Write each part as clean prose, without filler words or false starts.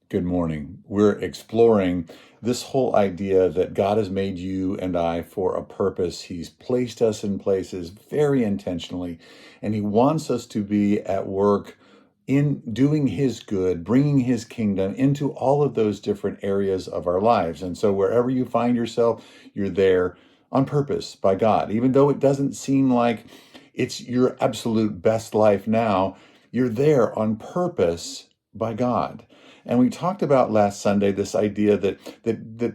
Good morning. We're exploring this whole idea that God has made you and I for a purpose. He's placed us in places very intentionally, and He wants us to be at work in doing His good, bringing His kingdom into all of those different areas of our lives. And so, wherever you find yourself, you're there on purpose by God. Even though it doesn't seem like it's your absolute best life now, you're there on purpose by God. And we talked about last Sunday this idea that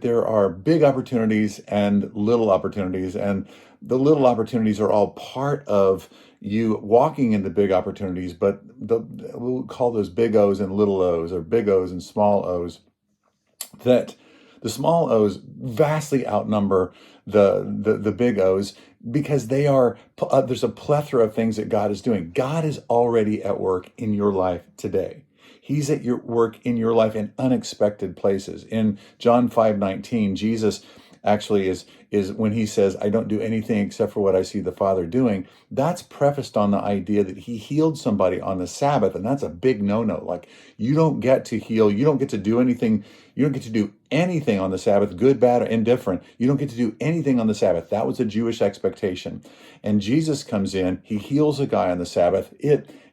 there are big opportunities and little opportunities, and the little opportunities are all part of you walking into big opportunities, but we'll call those big O's and little O's, or big O's and small O's, that the small O's vastly outnumber the big O's because there's a plethora of things that God is doing. God is already at work in your life today. He's at your work in your life in unexpected places. In John 5:19, Jesus actually is when he says, I don't do anything except for what I see the Father doing. That's prefaced on the idea that he healed somebody on the Sabbath, and that's a big no-no. Like, you don't get to heal, you don't get to do anything, you don't get to do anything on the Sabbath, good, bad, or indifferent. You don't get to do anything on the Sabbath. That was a Jewish expectation. And Jesus comes in, he heals a guy on the Sabbath,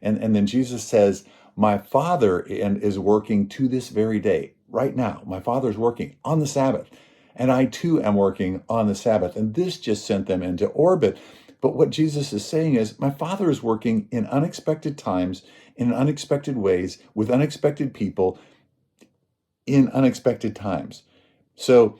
and then Jesus says, my Father is working to this very day, right now. My Father is working on the Sabbath. And I too am working on the Sabbath. And this just sent them into orbit. But what Jesus is saying is, my Father is working in unexpected times, in unexpected ways, with unexpected people, in unexpected times. So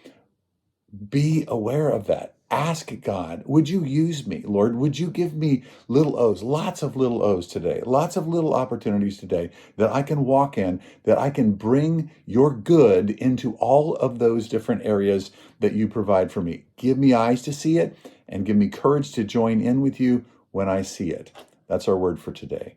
be aware of that. Ask God, would you use me, Lord? Would you give me little O's, lots of little O's today, lots of little opportunities today that I can walk in, that I can bring your good into all of those different areas that you provide for me. Give me eyes to see it and give me courage to join in with you when I see it. That's our word for today.